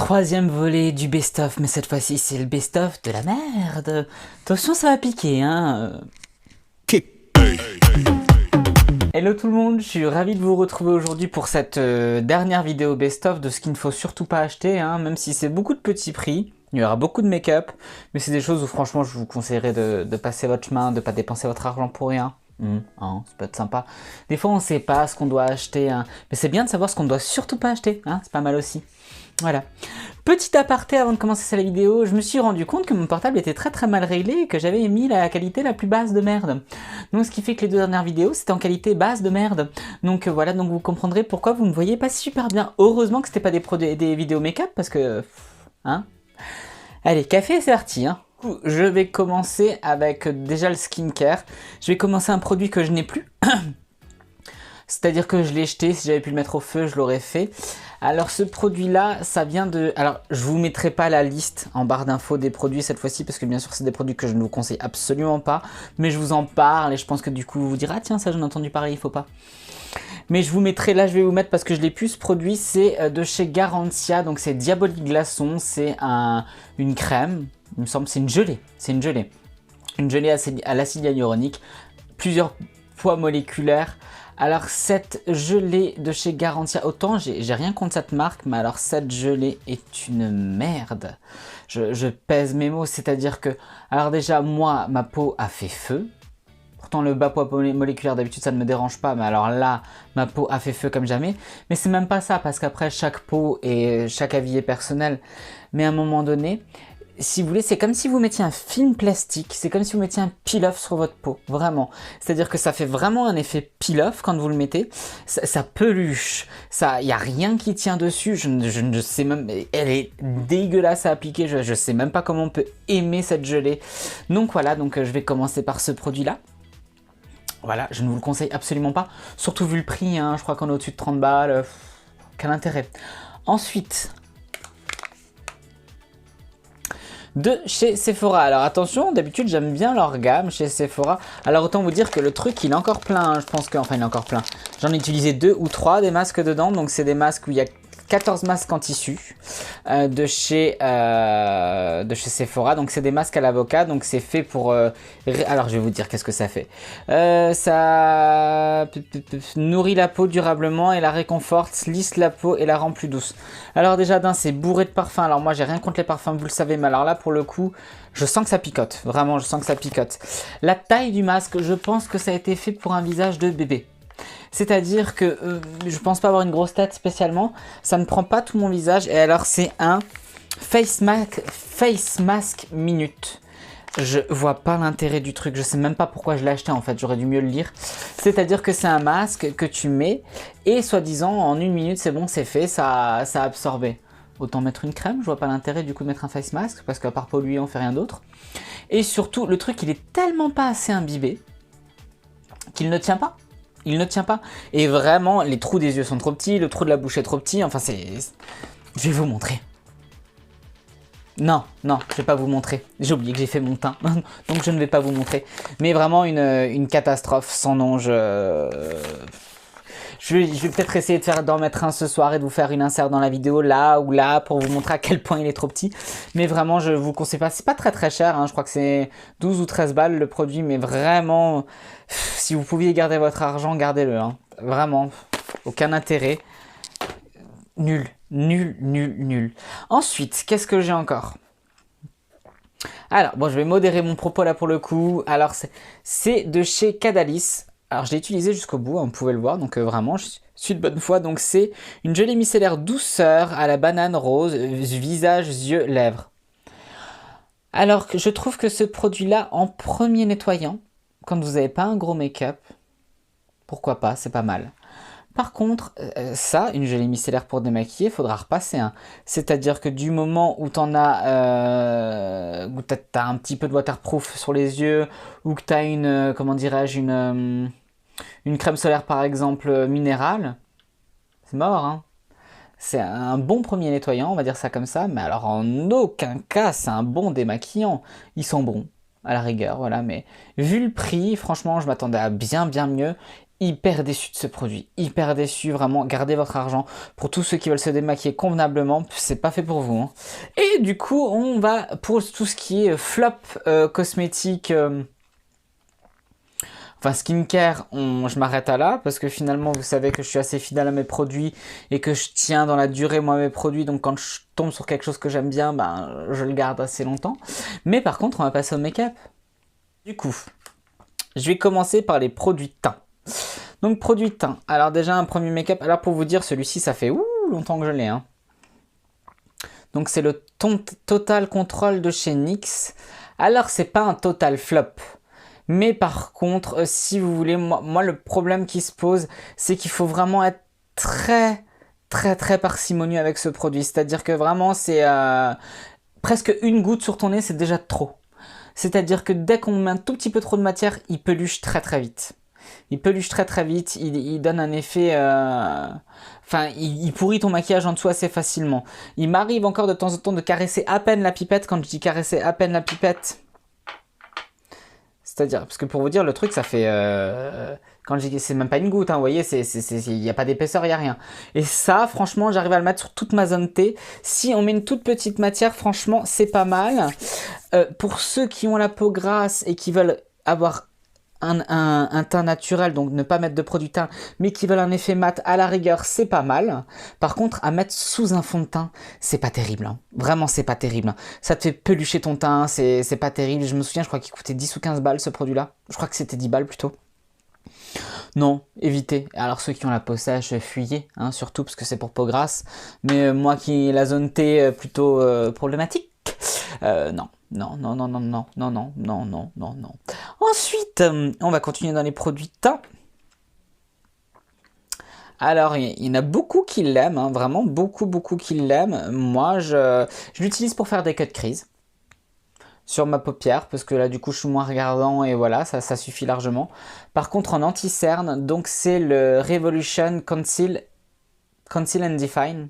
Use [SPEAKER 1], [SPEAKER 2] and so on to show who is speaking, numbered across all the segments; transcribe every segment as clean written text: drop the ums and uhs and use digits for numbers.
[SPEAKER 1] Troisième volet du best-of, mais cette fois-ci c'est le best-of de la merde. Attention, ça va piquer, hein. Hello tout le monde, je suis ravi de vous retrouver aujourd'hui pour cette dernière vidéo best-of de ce qu'il ne faut surtout pas acheter, hein, même si c'est beaucoup de petits prix. Il y aura beaucoup de make-up, mais c'est des choses où franchement je vous conseillerais de passer votre chemin, de ne pas dépenser votre argent pour rien. Ça peut être sympa. Des fois on ne sait pas ce qu'on doit acheter, hein, mais c'est bien de savoir ce qu'on ne doit surtout pas acheter, hein, c'est pas mal aussi. Voilà. Petit aparté avant de commencer la vidéo, je me suis rendu compte que mon portable était très mal réglé et que j'avais mis la qualité la plus basse de merde. Donc ce qui fait que les deux dernières vidéos c'était en qualité basse de merde. Donc voilà, donc vous comprendrez pourquoi vous ne voyez pas super bien. Heureusement que c'était pas des vidéos make-up parce que... Hein. Allez, café, c'est parti, hein. Je vais commencer avec déjà le skincare. Je vais commencer un produit que je n'ai plus. C'est-à-dire que je l'ai jeté, si j'avais pu le mettre au feu, je l'aurais fait. Alors ce produit-là, ça vient de... Alors je vous mettrai pas la liste en barre d'infos des produits cette fois-ci, parce que bien sûr c'est des produits que je ne vous conseille absolument pas. Mais je vous en parle et je pense que du coup vous vous direz « Ah tiens, ça j'en ai entendu parler, il faut pas ». Mais je vous mettrai, là je vais vous mettre parce que je l'ai plus, ce produit c'est de chez Garantia, donc c'est Diabolique Glaçon, c'est une crème, il me semble, c'est une gelée, Une gelée à l'acide hyaluronique, plusieurs poids moléculaires. Alors cette gelée de chez Garantia, autant j'ai rien contre cette marque, mais alors cette gelée est une merde. Je pèse mes mots, c'est-à-dire que, alors déjà moi ma peau a fait feu. Pourtant le bas poids moléculaire d'habitude ça ne me dérange pas, mais alors là ma peau a fait feu comme jamais. Mais c'est même pas ça, parce qu'après chaque peau et chaque avis est personnel. Mais à un moment donné, si vous voulez, c'est comme si vous mettiez un film plastique, c'est comme si vous mettiez un peel-off sur votre peau, vraiment. C'est-à-dire que ça fait vraiment un effet peel-off quand vous le mettez, ça peluche, il n'y a rien qui tient dessus, je ne sais même, elle est dégueulasse à appliquer, je ne sais même pas comment on peut aimer cette gelée. Donc voilà, donc je vais commencer par ce produit-là. Voilà, je ne vous le conseille absolument pas, surtout vu le prix, hein, je crois qu'on est au-dessus de 30 balles, quel intérêt. Ensuite... de chez Sephora. Alors attention, d'habitude j'aime bien leur gamme chez Sephora. Alors autant vous dire que le truc il est encore plein, hein. Je pense que, enfin il est encore plein. J'en ai utilisé 2 ou 3 des masques dedans, donc c'est des masques où il y a 14 masques en tissu de chez Sephora. Donc c'est des masques à l'avocat, donc c'est fait pour... alors je vais vous dire qu'est-ce que ça fait. Ça nourrit la peau durablement et la réconforte, lisse la peau et la rend plus douce. Alors déjà d'un, c'est bourré de parfums. Alors moi j'ai rien contre les parfums, vous le savez, mais alors là pour le coup, je sens que ça picote. Vraiment, je sens que ça picote. La taille du masque, je pense que ça a été fait pour un visage de bébé. C'est-à-dire que je pense pas avoir une grosse tête spécialement, ça ne prend pas tout mon visage, et alors c'est un face mask minute. Je vois pas l'intérêt du truc, je sais même pas pourquoi je l'ai acheté en fait, j'aurais dû mieux le lire. C'est-à-dire que c'est un masque que tu mets, et soi-disant en 1 minute c'est bon, c'est fait, ça a absorbé. Autant mettre une crème, je vois pas l'intérêt du coup de mettre un face mask, parce qu'à part polluer on fait rien d'autre. Et surtout, le truc il est tellement pas assez imbibé, qu'il ne tient pas. Il ne tient pas. Et vraiment, les trous des yeux sont trop petits, le trou de la bouche est trop petit. Enfin, c'est... Je vais vous montrer. Non, je vais pas vous montrer. J'ai oublié que j'ai fait mon teint. Donc je ne vais pas vous montrer. Mais vraiment une catastrophe sans nom. Je vais peut-être essayer d'en mettre un ce soir et de vous faire une insert dans la vidéo là ou là pour vous montrer à quel point il est trop petit. Mais vraiment, je vous conseille pas. C'est pas très cher, hein. Je crois que c'est 12 ou 13 balles le produit, mais vraiment, si vous pouviez garder votre argent, gardez-le, hein. Vraiment, aucun intérêt. Nul. Ensuite, qu'est-ce que j'ai encore ? Alors, bon, je vais modérer mon propos là pour le coup. Alors, c'est de chez Cadalis. Alors, je l'ai utilisé jusqu'au bout, hein, vous pouvez le voir, donc vraiment, je suis de bonne foi. Donc, c'est une gelée micellaire douceur à la banane rose, visage, yeux, lèvres. Alors, je trouve que ce produit-là, en premier nettoyant, quand vous n'avez pas un gros make-up, pourquoi pas, c'est pas mal. Par contre, ça, une gelée micellaire pour démaquiller, il faudra repasser. Hein. C'est-à-dire que du moment où t'en as, où t'as un petit peu de waterproof sur les yeux, ou que t'as une, comment dirais-je, une crème solaire par exemple minérale, c'est mort. Hein. C'est un bon premier nettoyant, on va dire ça comme ça, mais alors en aucun cas c'est un bon démaquillant. Ils sont bons, à la rigueur, voilà, mais vu le prix, franchement, je m'attendais à bien mieux. hyper déçu de ce produit, hyper déçu, vraiment, gardez votre argent. Pour tous ceux qui veulent se démaquiller convenablement, c'est pas fait pour vous. Hein. Et du coup, on va pour tout ce qui est flop cosmétique, enfin skincare, je m'arrête à là, parce que finalement, vous savez que je suis assez fidèle à mes produits et que je tiens dans la durée, moi, mes produits. Donc quand je tombe sur quelque chose que j'aime bien, ben, je le garde assez longtemps. Mais par contre, on va passer au make-up. Du coup, je vais commencer par les produits teint. Donc produit teint, alors déjà un premier make-up, alors pour vous dire celui-ci ça fait longtemps que je l'ai. Hein. Donc c'est le Total Control de chez NYX. Alors c'est pas un total flop, mais par contre si vous voulez, moi le problème qui se pose c'est qu'il faut vraiment être très parcimonieux avec ce produit. C'est-à-dire que vraiment c'est presque une goutte sur ton nez c'est déjà trop. C'est-à-dire que dès qu'on met un tout petit peu trop de matière, il peluche très vite. Il peluche très vite, il donne un effet... Enfin, il pourrit ton maquillage en dessous assez facilement. Il m'arrive encore de temps en temps de caresser à peine la pipette. Quand je dis caresser à peine la pipette, c'est-à-dire, parce que pour vous dire, le truc, ça fait... quand je dis c'est même pas une goutte, hein, vous voyez, il n'y a pas d'épaisseur, il n'y a rien. Et ça, franchement, j'arrive à le mettre sur toute ma zone T. Si on met une toute petite matière, franchement, c'est pas mal. Pour ceux qui ont la peau grasse et qui veulent avoir un teint naturel, donc ne pas mettre de produit teint, mais qui veulent un effet mat, à la rigueur, c'est pas mal. Par contre, à mettre sous un fond de teint, c'est pas terrible. Hein. Vraiment, c'est pas terrible. Hein. Ça te fait pelucher ton teint, c'est pas terrible. Je me souviens, je crois qu'il coûtait 10 ou 15 balles ce produit-là. Je crois que c'était 10 balles plutôt. Non, évitez. Alors ceux qui ont la peau sèche, fuyez, hein, surtout parce que c'est pour peau grasse. Mais moi qui ai la zone T plutôt problématique, non. Non. Ensuite, on va continuer dans les produits teint. Alors, il y en a beaucoup qui l'aiment, hein, vraiment beaucoup qui l'aiment. Moi, je l'utilise pour faire des cut crease sur ma paupière, parce que là, du coup, je suis moins regardant et voilà, ça suffit largement. Par contre, en anti-cerne, donc c'est le Revolution Conceal and Define.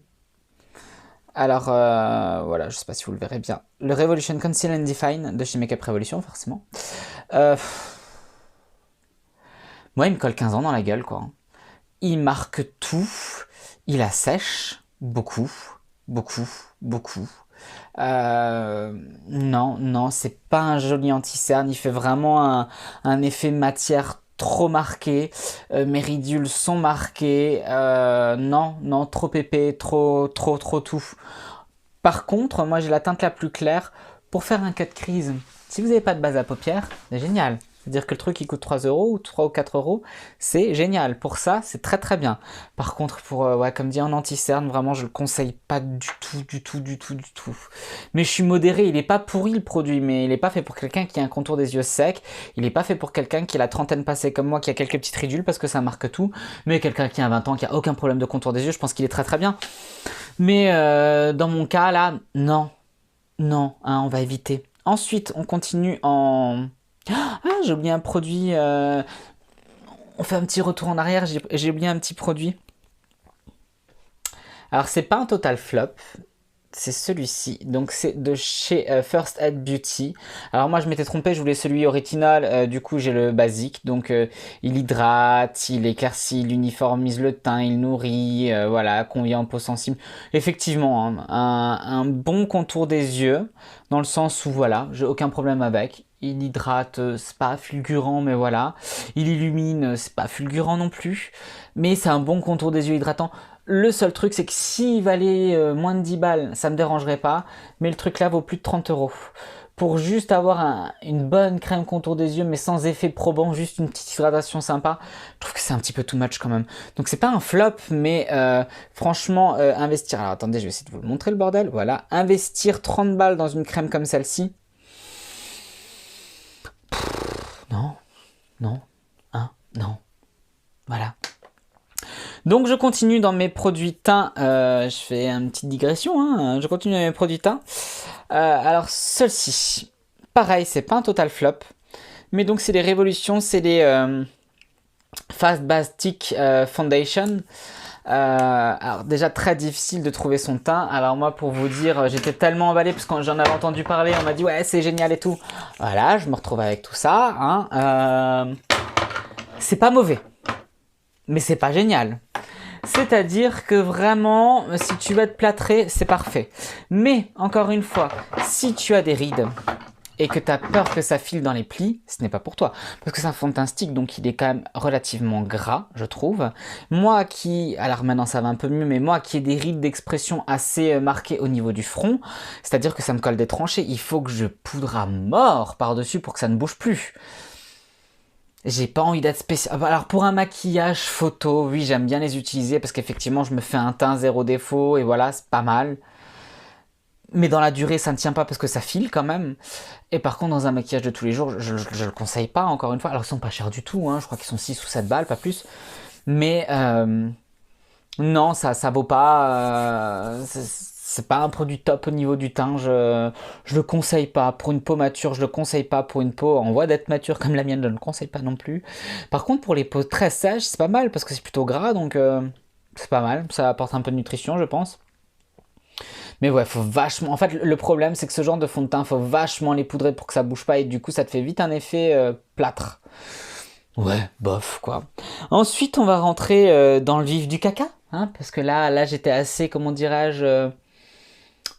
[SPEAKER 1] Alors, voilà, je sais pas si vous le verrez bien. Le Revolution Conceal and Define de chez Makeup Revolution, forcément. Moi, il me colle 15 ans dans la gueule, quoi. Il marque tout. Il assèche beaucoup. Non, c'est pas un joli anti-cerne. Il fait vraiment un effet matière trop marqué. Mes ridules sont marquées. Non, trop épais, trop tout. Par contre, moi j'ai la teinte la plus claire pour faire un cut crease. Si vous n'avez pas de base à paupières, c'est génial. C'est-à-dire que le truc il coûte 3 euros ou 3 ou 4 euros, c'est génial. Pour ça, c'est très bien. Par contre, pour, comme dit en anti-cerne, vraiment je le conseille pas du tout. Mais je suis modéré, il est pas pourri le produit, mais il est pas fait pour quelqu'un qui a un contour des yeux sec. Il est pas fait pour quelqu'un qui a la trentaine passée comme moi, qui a quelques petites ridules parce que ça marque tout. Mais quelqu'un qui a 20 ans, qui a aucun problème de contour des yeux, je pense qu'il est très bien. Mais dans mon cas là, non, hein, on va éviter. Ensuite, on continue en... Ah, j'ai oublié un produit. On fait un petit retour en arrière, j'ai oublié un petit produit. Alors, c'est pas un total flop. C'est celui-ci, donc c'est de chez First Aid Beauty. Alors moi je m'étais trompé, je voulais celui au rétinol, du coup j'ai le basique, donc il hydrate, il éclaircit, il uniformise le teint, il nourrit, voilà, convient aux peaux sensibles. Effectivement, hein, un bon contour des yeux, dans le sens où voilà, j'ai aucun problème avec. Il hydrate, c'est pas fulgurant, mais voilà. Il illumine, c'est pas fulgurant non plus. Mais c'est un bon contour des yeux hydratant. Le seul truc, c'est que s'il valait moins de 10 balles, ça me dérangerait pas. Mais le truc là vaut plus de 30 euros. Pour juste avoir une bonne crème contour des yeux, mais sans effet probant, juste une petite hydratation sympa, je trouve que c'est un petit peu too much quand même. Donc c'est pas un flop, mais franchement, investir... Alors attendez, je vais essayer de vous le montrer le bordel. Voilà, investir 30 balles dans une crème comme celle-ci... Non. Voilà. Donc je continue dans mes produits teints. Je fais une petite digression. Hein, je continue dans mes produits teints. Alors celle-ci, pareil, c'est pas un total flop. Mais donc c'est les Révolutions, c'est les Fast Basic Foundation. Alors déjà très difficile de trouver son teint. Alors moi pour vous dire, j'étais tellement emballé parce que j'en avais entendu parler, on m'a dit ouais c'est génial et tout. Voilà, je me retrouve avec tout ça. Hein. C'est pas mauvais. mais c'est pas génial. C'est-à-dire que vraiment, si tu vas te plâtrer, c'est parfait. Mais, encore une fois, si tu as des rides et que tu as peur que ça file dans les plis, ce n'est pas pour toi. Parce que c'est un fond de teint stick, donc il est quand même relativement gras, je trouve. Moi qui, alors maintenant ça va un peu mieux, mais moi qui ai des rides d'expression assez marquées au niveau du front, c'est-à-dire que ça me colle des tranchées, il faut que je poudre à mort par-dessus pour que ça ne bouge plus. J'ai pas envie d'être spécial. Alors pour un maquillage photo, oui j'aime bien les utiliser parce qu'effectivement je me fais un teint zéro défaut et voilà, c'est pas mal. Mais dans la durée, ça ne tient pas parce que ça file quand même. Et par contre, dans un maquillage de tous les jours, je le conseille pas, encore une fois. Alors, ils sont pas chers du tout, hein. Je crois qu'ils sont 6 ou 7 balles, pas plus. Mais non, ça vaut pas... c'est pas un produit top au niveau du teint. Je le conseille pas. Pour une peau mature, je le conseille pas. Pour une peau en voie d'être mature comme la mienne, je ne le conseille pas non plus. Par contre, pour les peaux très sèches, c'est pas mal parce que c'est plutôt gras, donc c'est pas mal. Ça apporte un peu de nutrition, je pense. Mais ouais, faut vachement... En fait, le problème, c'est que ce genre de fond de teint, faut vachement les poudrer pour que ça bouge pas. Et du coup, ça te fait vite un effet plâtre. Ouais, bof, quoi. Ensuite, on va rentrer dans le vif du caca. Hein, parce que là j'étais assez, comment dirais-je,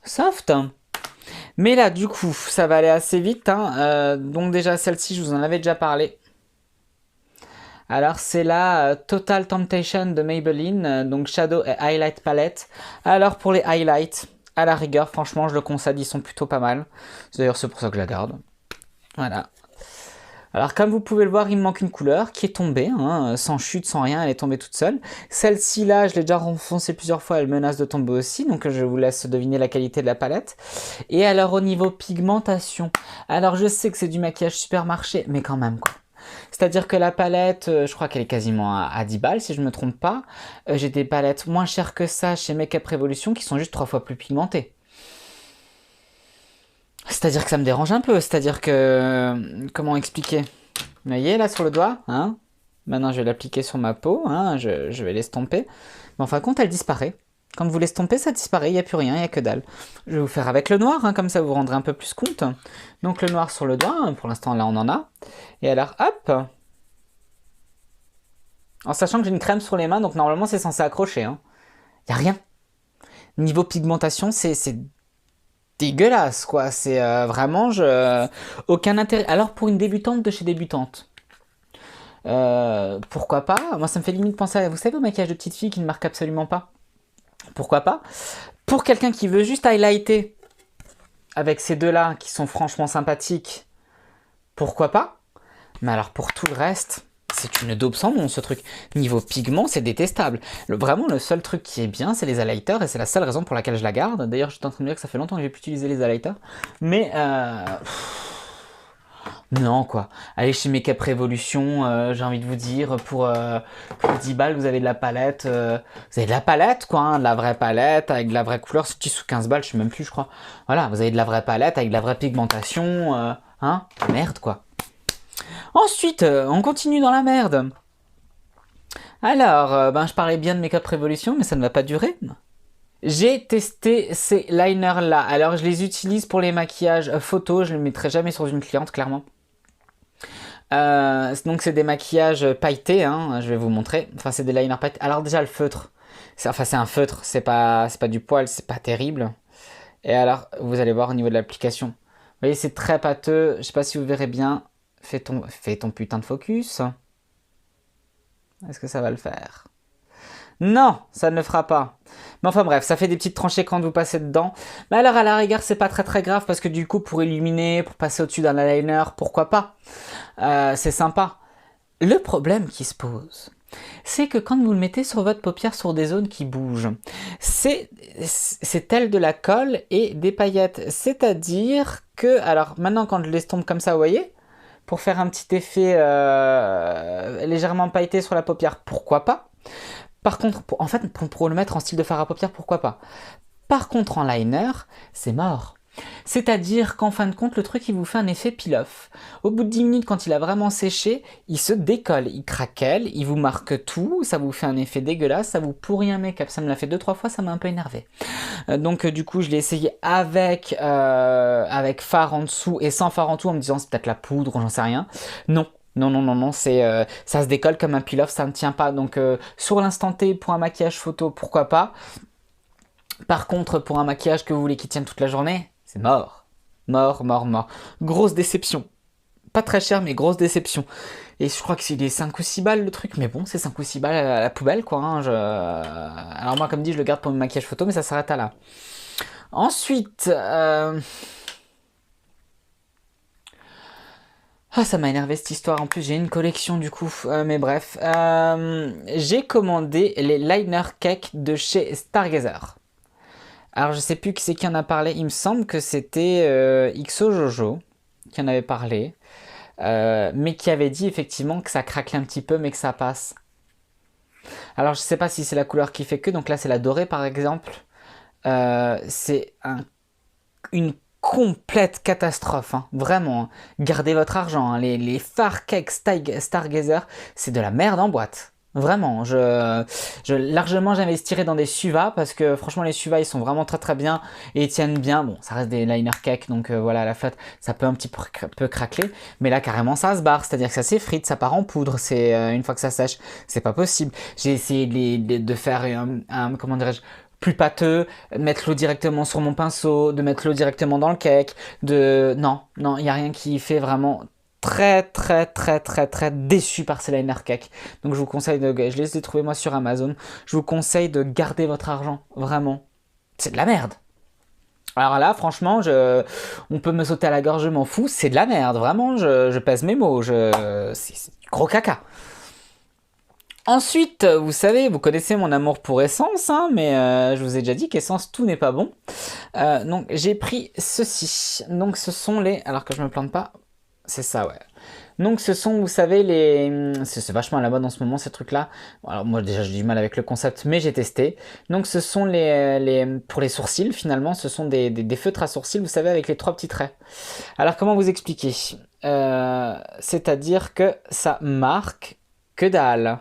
[SPEAKER 1] soft. Mais là, du coup, ça va aller assez vite. Hein. Donc déjà, celle-ci, je vous en avais déjà parlé. Alors c'est la Total Temptation de Maybelline, donc Shadow et Highlight Palette. Alors pour les highlights, à la rigueur, franchement je le conseille, ils sont plutôt pas mal. D'ailleurs c'est pour ça que je la garde. Voilà. Alors comme vous pouvez le voir, il me manque une couleur qui est tombée, hein, sans chute, sans rien, elle est tombée toute seule. Celle-ci là, je l'ai déjà renfoncée plusieurs fois, elle menace de tomber aussi, donc je vous laisse deviner la qualité de la palette. Et alors au niveau pigmentation, alors je sais que c'est du maquillage supermarché, mais quand même quoi. C'est-à-dire que la palette, je crois qu'elle est quasiment à 10 balles si je ne me trompe pas. J'ai des palettes moins chères que ça chez Makeup Revolution qui sont juste 3 fois plus pigmentées. C'est-à-dire que ça me dérange un peu, c'est-à-dire que... Comment expliquer? Vous voyez là sur le doigt, hein? Maintenant je vais l'appliquer sur ma peau, hein? Je vais l'estomper. Mais en fin de compte elle disparaît. Quand vous l'estompez, ça disparaît, il n'y a plus rien, il n'y a que dalle. Je vais vous faire avec le noir, hein, comme ça vous vous rendrez un peu plus compte. Donc le noir sur le doigt, pour l'instant là on en a. Et alors hop, en sachant que j'ai une crème sur les mains, donc normalement c'est censé accrocher. Il n'y a rien. Niveau pigmentation, c'est dégueulasse, quoi. C'est vraiment, aucun intérêt. Alors pour une débutante de chez débutante, pourquoi pas? Moi ça me fait limite penser à, vous savez, au maquillage de petite fille qui ne marque absolument pas. Pourquoi pas? Pour quelqu'un qui veut juste highlighter, avec ces deux-là qui sont franchement sympathiques, pourquoi pas? Mais alors pour tout le reste... C'est une daube sans nom ce truc. Niveau pigment, c'est détestable. Vraiment, le seul truc qui est bien, c'est les highlighters. Et c'est la seule raison pour laquelle je la garde. D'ailleurs, je suis en train de me dire que ça fait longtemps que j'ai pu utiliser les highlighters. Mais, non, quoi. Allez chez Makeup Revolution, j'ai envie de vous dire, pour 10 balles, vous avez de la palette. Vous avez de la palette, quoi. Hein, de la vraie palette, avec de la vraie couleur. C'est 10 ou 15 balles, je sais même plus, je crois. Voilà, vous avez de la vraie palette, avec de la vraie pigmentation. Hein, merde, quoi. Ensuite, on continue dans la merde. Alors, je parlais bien de Makeup Revolution, mais ça ne va pas durer. J'ai testé ces liners-là. Alors, je les utilise pour les maquillages photos. Je ne les mettrai jamais sur une cliente, clairement. Donc, c'est des maquillages pailletés. Hein, je vais vous montrer. Enfin, c'est des liners pailletés. Alors, déjà, le feutre. Enfin, c'est un feutre. C'est pas du poil. C'est pas terrible. Et alors, vous allez voir au niveau de l'application. Vous voyez, c'est très pâteux. Je sais pas si vous verrez bien. Fais ton putain de focus. Est-ce que ça va le faire? Non, ça ne le fera pas. Mais enfin bref, ça fait des petites tranchées quand vous passez dedans. Mais alors à la rigueur, c'est pas très grave parce que du coup, pour illuminer, pour passer au-dessus d'un eyeliner, pourquoi pas? C'est sympa. Le problème qui se pose, c'est que quand vous le mettez sur votre paupière sur des zones qui bougent, c'est tel de la colle et des paillettes. C'est-à-dire que, alors maintenant quand je l'estompe comme ça, vous voyez, pour faire un petit effet légèrement pailleté sur la paupière, pourquoi pas? Par contre, pour le mettre en style de fard à paupières, pourquoi pas? Par contre, en liner, c'est mort. C'est-à-dire qu'en fin de compte, le truc, il vous fait un effet peel-off. Au bout de 10 minutes, quand il a vraiment séché, il se décolle, il craquelle, il vous marque tout, ça vous fait un effet dégueulasse, ça vous pourrit un make-up. Ça me l'a fait 2-3 fois, ça m'a un peu énervé. Donc du coup, je l'ai essayé avec fard en dessous et sans fard en dessous, en me disant c'est peut-être la poudre, j'en sais rien. Non. Non, non, non, non, ça se décolle comme un peel-off, ça ne tient pas. Donc, sur l'instant T, pour un maquillage photo, pourquoi pas. Par contre, pour un maquillage que vous voulez qui tienne toute la journée, c'est mort. Mort, mort, mort. Grosse déception. Pas très cher, mais grosse déception. Et je crois que c'est des 5 ou 6 balles le truc, mais bon, c'est 5 ou 6 balles à la poubelle, quoi. Hein, alors moi, comme dit, je le garde pour mon maquillage photo, mais ça s'arrête à là. Ensuite... Ah, ça m'a énervé cette histoire. En plus, j'ai une collection du coup. Mais bref. J'ai commandé les liner cake de chez Stargazer. Alors, je sais plus qui c'est qui en a parlé. Il me semble que c'était XO Jojo qui en avait parlé. Mais qui avait dit effectivement que ça craquelait un petit peu, mais que ça passe. Alors, je sais pas si c'est la couleur qui fait que. Donc là, c'est la dorée par exemple. C'est une complète catastrophe, hein. Vraiment. Hein. Gardez votre argent. Hein. Les Far Cake Stargazer, c'est de la merde en boîte. Vraiment, largement j'investirais dans des Suva parce que franchement les Suva ils sont vraiment très très bien et ils tiennent bien. Bon, ça reste des liner cake donc voilà à la flotte ça peut un petit peu craquer, mais là carrément ça se barre, c'est-à-dire que ça s'effrite, ça part en poudre. C'est une fois que ça sèche, c'est pas possible. J'ai essayé de faire comment dirais-je, plus pâteux, mettre l'eau directement sur mon pinceau, de mettre l'eau directement dans le cake, non, il n'y a rien qui fait vraiment très déçu par ces liner cake. Donc je vous conseille je les ai trouvés moi sur Amazon, je vous conseille de garder votre argent, vraiment. C'est de la merde. Alors là, franchement, on peut me sauter à la gorge, je m'en fous, c'est de la merde, vraiment, je pèse mes mots, c'est du gros caca. Ensuite, vous savez, vous connaissez mon amour pour Essence, hein, mais je vous ai déjà dit qu'Essence, tout n'est pas bon. Donc j'ai pris ceci. Donc ce sont les... Alors que je me plante pas, c'est ça, ouais. Donc ce sont, vous savez, les... C'est vachement à la mode en ce moment, ces trucs-là. Bon, alors moi déjà j'ai du mal avec le concept, mais j'ai testé. Donc ce sont pour les sourcils, finalement, ce sont des feutres à sourcils, vous savez, avec les 3 petits traits. Alors comment vous expliquer c'est-à-dire que ça marque que dalle.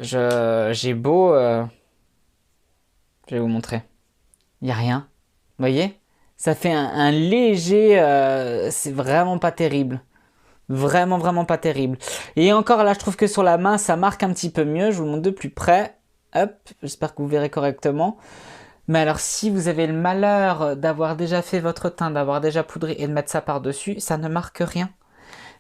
[SPEAKER 1] J'ai beau... Je vais vous montrer. Il n'y a rien. Vous voyez? Ça fait un léger... c'est vraiment pas terrible. Vraiment, vraiment pas terrible. Et encore là, je trouve que sur la main, ça marque un petit peu mieux. Je vous montre de plus près. Hop, j'espère que vous verrez correctement. Mais alors, si vous avez le malheur d'avoir déjà fait votre teint, d'avoir déjà poudré et de mettre ça par-dessus, ça ne marque rien.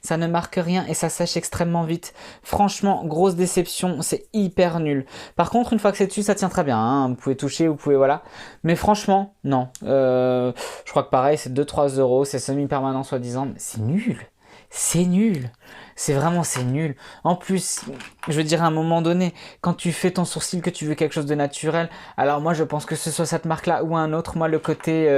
[SPEAKER 1] Ça ne marque rien et ça sèche extrêmement vite. Franchement, grosse déception, c'est hyper nul. Par contre, une fois que c'est dessus, ça tient très bien. Hein. Vous pouvez toucher, vous pouvez, voilà. Mais franchement, non. Je crois que pareil, c'est 2-3 euros, c'est semi-permanent soi-disant. Mais c'est nul. C'est nul. C'est vraiment, c'est nul. En plus, je veux dire, à un moment donné, quand tu fais ton sourcil, que tu veux quelque chose de naturel, alors moi, je pense que ce soit cette marque-là ou un autre, moi, le côté...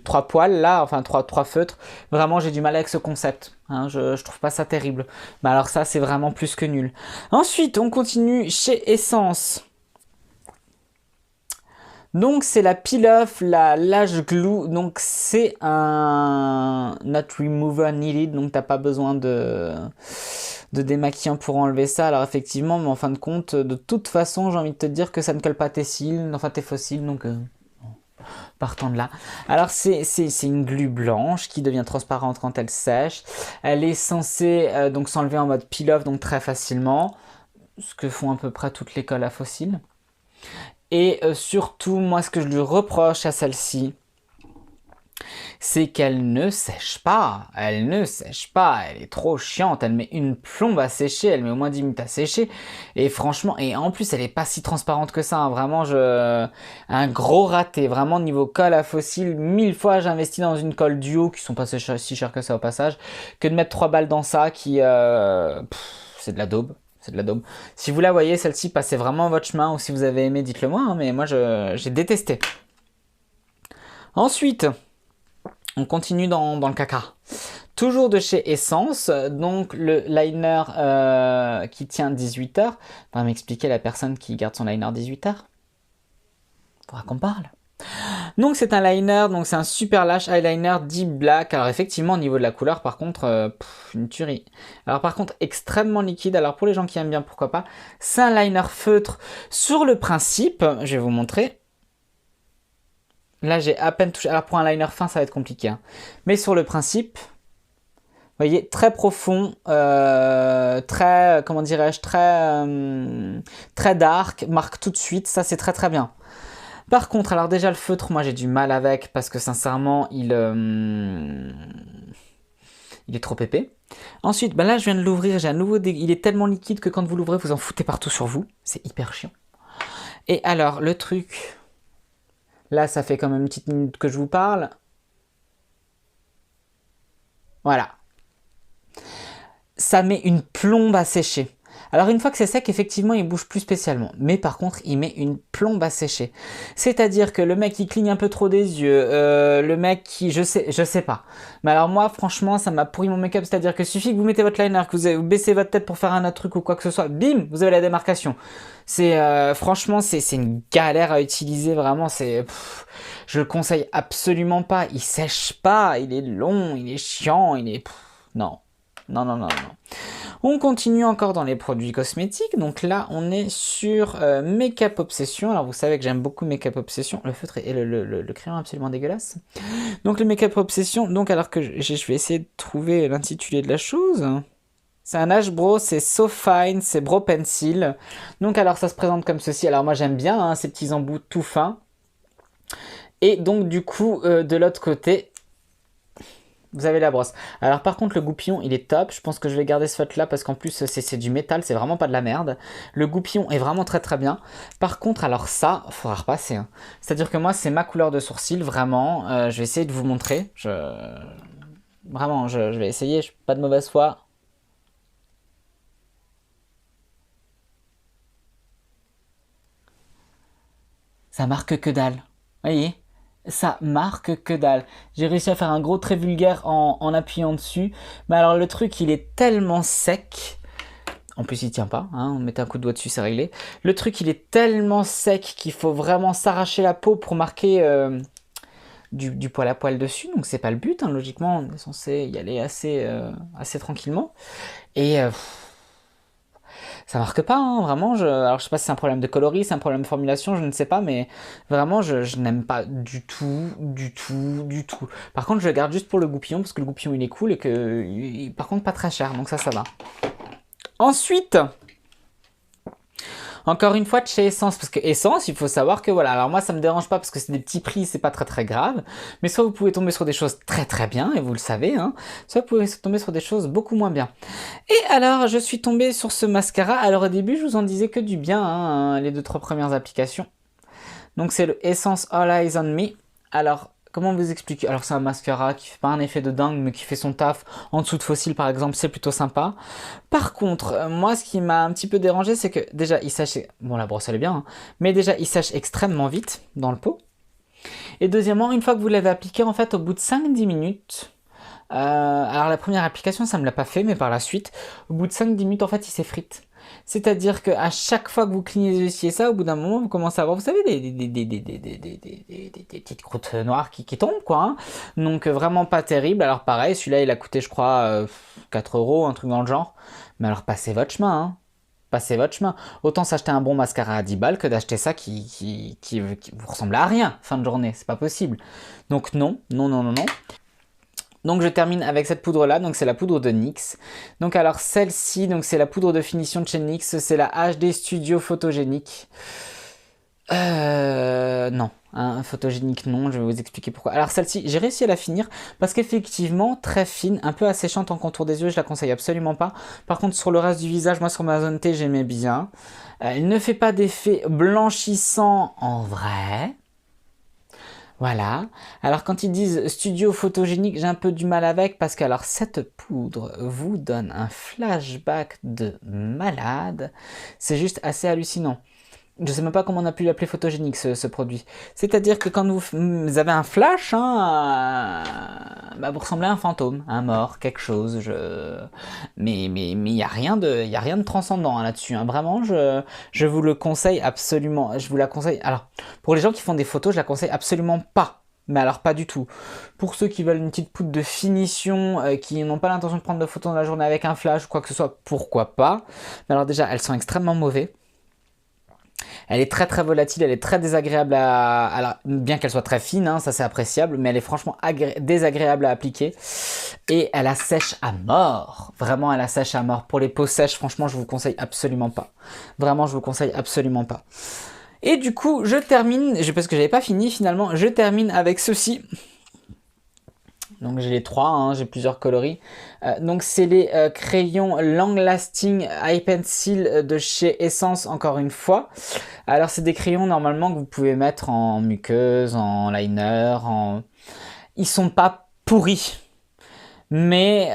[SPEAKER 1] 3 poils là, enfin 3 feutres, vraiment j'ai du mal avec ce concept, hein, je trouve pas ça terrible, mais alors ça c'est vraiment plus que nul. Ensuite on continue chez Essence, donc c'est la Peel Off, la Lash Glue, donc c'est un Not Remover Needed, donc t'as pas besoin de démaquillant pour enlever ça. Alors effectivement, mais en fin de compte, de toute façon j'ai envie de te dire que ça ne colle pas tes cils, enfin tes faux cils, donc... Partant de là. Alors c'est une glu blanche qui devient transparente quand elle sèche. Elle est censée donc s'enlever en mode peel-off, donc très facilement. Ce que font à peu près toutes les colles à fossiles. Et surtout, moi ce que je lui reproche à celle-ci, c'est qu'elle ne sèche pas. Elle ne sèche pas. Elle est trop chiante. Elle met une plombe à sécher. Elle met au moins 10 minutes à sécher. Et franchement, et en plus, elle est pas si transparente que ça. Hein. Vraiment, un gros raté. Vraiment, niveau colle à fossiles, 1000 fois j'investis dans une colle duo qui sont pas si chères que ça au passage, que de mettre 3 balles dans ça qui... c'est de la daube. C'est de la daube. Si vous la voyez, celle-ci, passez vraiment votre chemin. Ou si vous avez aimé, dites-le moi. Hein, mais moi, j'ai détesté. Ensuite... On continue dans le caca. Toujours de chez Essence, donc le liner qui tient 18 heures. On va m'expliquer la personne qui garde son liner 18 heures. Faudra qu'on parle. Donc c'est un liner, donc c'est un super lash eyeliner deep black. Alors effectivement au niveau de la couleur par contre, une tuerie. Alors par contre extrêmement liquide, alors pour les gens qui aiment bien pourquoi pas. C'est un liner feutre sur le principe, je vais vous montrer. Là, j'ai à peine touché. Alors, pour un liner fin, ça va être compliqué, hein. Mais sur le principe, vous voyez, très profond, très, comment dirais-je, très dark, marque tout de suite. Ça, c'est très très bien. Par contre, alors déjà, le feutre, moi, j'ai du mal avec parce que sincèrement, il est trop épais. Ensuite, ben là, je viens de l'ouvrir. J'ai un nouveau. Il est tellement liquide que quand vous l'ouvrez, vous en foutez partout sur vous. C'est hyper chiant. Et alors, le truc. Là, ça fait quand même une petite minute que je vous parle. Voilà. Ça met une plombe à sécher. Alors une fois que c'est sec, effectivement, il bouge plus spécialement. Mais par contre, il met une plombe à sécher. C'est-à-dire que le mec, il cligne un peu trop des yeux. Le mec qui... Je sais pas. Mais alors moi, franchement, ça m'a pourri mon make-up. C'est-à-dire que suffit que vous mettez votre liner, que vous baissez votre tête pour faire un autre truc ou quoi que ce soit. Bim, vous avez la démarcation. Franchement, c'est une galère à utiliser. Vraiment, je le conseille absolument pas. Il sèche pas. Il est long. Il est chiant. Non. Non, non, non, non. On continue encore dans les produits cosmétiques. Donc là, on est sur Make-up Obsession. Alors, vous savez que j'aime beaucoup Make-up Obsession. Le feutre et le crayon absolument dégueulasse. Donc, le Make-up Obsession. Donc, alors que je vais essayer de trouver l'intitulé de la chose. C'est un Ash Brow, c'est So Fine, c'est Brow Pencil. Donc, alors, ça se présente comme ceci. Alors, moi, j'aime bien hein, ces petits embouts tout fins. Et donc, du coup, de l'autre côté... Vous avez la brosse. Alors par contre le goupillon il est top. Je pense que je vais garder ce feutre là parce qu'en plus c'est du métal, c'est vraiment pas de la merde. Le goupillon est vraiment très très bien. Par contre alors ça, il faudra repasser. Hein. C'est-à-dire que moi c'est ma couleur de sourcil, vraiment. Je vais essayer de vous montrer. Vraiment, je vais essayer, je suis pas de mauvaise foi. Ça marque que dalle. Vous voyez? Ça marque que dalle. J'ai réussi à faire un gros trait vulgaire en appuyant dessus. Mais alors le truc, il est tellement sec. En plus, il tient pas. Hein. On met un coup de doigt dessus, c'est réglé. Le truc, il est tellement sec qu'il faut vraiment s'arracher la peau pour marquer du poil à poil dessus. Donc c'est pas le but. Hein. Logiquement, on est censé y aller assez tranquillement. Et ça marque pas, hein, vraiment. Alors je sais pas si c'est un problème de coloris, c'est un problème de formulation, je ne sais pas, mais vraiment je n'aime pas du tout, du tout, du tout. Par contre, je le garde juste pour le goupillon, parce que le goupillon il est cool et que, par contre, pas très cher, donc ça va. Ensuite, encore une fois de chez Essence, parce que Essence, il faut savoir que voilà, alors moi ça me dérange pas parce que c'est des petits prix, c'est pas très très grave, mais soit vous pouvez tomber sur des choses très très bien, et vous le savez, hein, soit vous pouvez tomber sur des choses beaucoup moins bien. Et alors, je suis tombée sur ce mascara, alors au début je vous en disais que du bien, hein, les 2-3 premières applications. Donc c'est le Essence All Eyes on Me. Alors, comment vous expliquer? Alors c'est un mascara qui fait pas un effet de dingue, mais qui fait son taf. En dessous de Fossil par exemple, c'est plutôt sympa. Par contre, moi ce qui m'a un petit peu dérangé, c'est que déjà il sèche... Bon la brosse elle est bien, hein, mais déjà il sèche extrêmement vite dans le pot. Et deuxièmement, une fois que vous l'avez appliqué, en fait au bout de 5-10 minutes... alors la première application ça me l'a pas fait, mais par la suite, au bout de 5-10 minutes en fait il s'effrite. C'est-à-dire qu'à chaque fois que vous clignez les yeux et ça, au bout d'un moment, vous commencez à avoir, vous savez, des petites croûtes noires qui tombent, quoi. Hein. Donc vraiment pas terrible. Alors pareil, celui-là, il a coûté, je crois, 4 euros, un truc dans le genre. Mais alors passez votre chemin, hein. Passez votre chemin. Autant s'acheter un bon mascara à 10 balles que d'acheter ça qui vous ressemble à rien, fin de journée. C'est pas possible. Donc non, non, non, non, non. Donc je termine avec cette poudre là, donc c'est la poudre de NYX. Donc alors celle-ci, donc c'est la poudre de finition de chez NYX, c'est la HD Studio Photogénique. Non, hein, photogénique non, je vais vous expliquer pourquoi. Alors celle-ci, j'ai réussi à la finir parce qu'effectivement, très fine, un peu asséchante en contour des yeux, je la conseille absolument pas. Par contre sur le reste du visage, moi sur ma zone T, j'aimais bien. Elle ne fait pas d'effet blanchissant en vrai. Voilà. Alors quand ils disent studio photogénique, j'ai un peu du mal avec parce que alors cette poudre vous donne un flashback de malade. C'est juste assez hallucinant. Je sais même pas comment on a pu l'appeler photogénique ce produit. C'est-à-dire que quand vous avez un flash, hein, bah vous ressemblez à un fantôme, un mort, quelque chose. Mais il y a rien de transcendant hein, là-dessus. Hein. Vraiment, je vous le conseille absolument. Je vous la conseille. Alors pour les gens qui font des photos, je la conseille absolument pas. Mais alors pas du tout. Pour ceux qui veulent une petite poudre de finition, qui n'ont pas l'intention de prendre de photos dans la journée avec un flash ou quoi que ce soit, pourquoi pas. Mais alors déjà, elles sont extrêmement mauvaises. Elle est très très volatile, elle est très désagréable alors, bien qu'elle soit très fine, hein, ça c'est appréciable, mais elle est franchement désagréable à appliquer. Et elle assèche à mort. Vraiment, elle assèche à mort. Pour les peaux sèches, franchement, je vous conseille absolument pas. Vraiment, je vous conseille absolument pas. Et du coup, je termine, parce que j'avais pas fini finalement, je termine avec ceci. Donc j'ai les trois, hein, j'ai plusieurs coloris. Donc c'est les crayons Long Lasting Eye Pencil de chez Essence, encore une fois. Alors c'est des crayons normalement que vous pouvez mettre en muqueuse, en liner, Ils sont pas pourris. Mais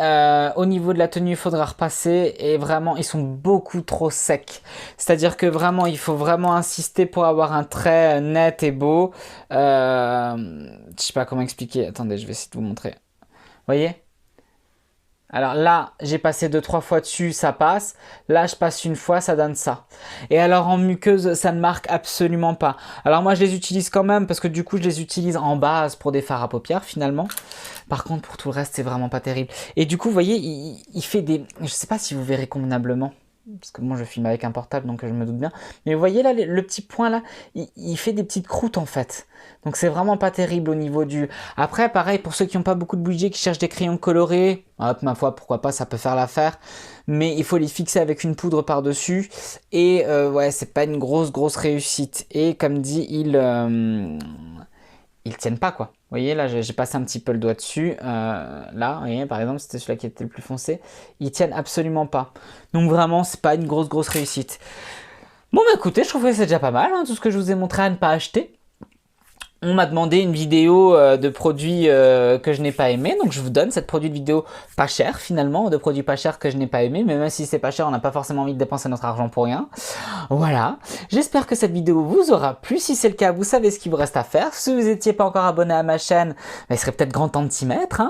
[SPEAKER 1] au niveau de la tenue, il faudra repasser et vraiment, ils sont beaucoup trop secs. C'est-à-dire que vraiment, il faut vraiment insister pour avoir un trait net et beau. Je sais pas comment expliquer. Attendez, je vais essayer de vous montrer. Vous voyez ? Alors là, j'ai passé 2-3 fois dessus, ça passe. Là, je passe une fois, ça donne ça. Et alors en muqueuse, ça ne marque absolument pas. Alors moi, je les utilise quand même parce que du coup, je les utilise en base pour des fards à paupières finalement. Par contre, pour tout le reste, c'est vraiment pas terrible. Et du coup, vous voyez, il fait des... Je sais pas si vous verrez convenablement. Parce que moi, je filme avec un portable, donc je me doute bien. Mais vous voyez là, le petit point là, il fait des petites croûtes en fait. Donc c'est vraiment pas terrible au niveau du... Après, pareil, pour ceux qui n'ont pas beaucoup de budget, qui cherchent des crayons colorés, hop, ma foi, pourquoi pas, ça peut faire l'affaire. Mais il faut les fixer avec une poudre par-dessus. Et ouais, c'est pas une grosse réussite. Et comme dit, ils tiennent pas quoi. Vous voyez là, j'ai passé un petit peu le doigt dessus. Là, vous voyez, par exemple, c'était celui-là qui était le plus foncé. Ils tiennent absolument pas. Donc vraiment, c'est pas une grosse réussite. Bon bah écoutez, je trouve que c'est déjà pas mal, hein, tout ce que je vous ai montré à ne pas acheter. On m'a demandé une vidéo de produits que je n'ai pas aimé, donc je vous donne cette produit de vidéo pas cher finalement, de produits pas chers que je n'ai pas aimé, mais même si c'est pas cher, on n'a pas forcément envie de dépenser notre argent pour rien. Voilà, j'espère que cette vidéo vous aura plu. Si c'est le cas, vous savez ce qu'il vous reste à faire. Si vous n'étiez pas encore abonné à ma chaîne, bah, il serait peut-être grand temps de s'y mettre.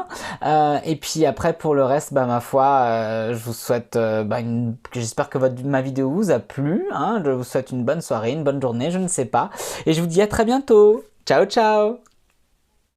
[SPEAKER 1] Hein. Et puis après, pour le reste, bah, ma foi, je vous souhaite, j'espère que ma vidéo vous a plu. Hein. Je vous souhaite une bonne soirée, une bonne journée, je ne sais pas. Et je vous dis à très bientôt. Ciao, ciao!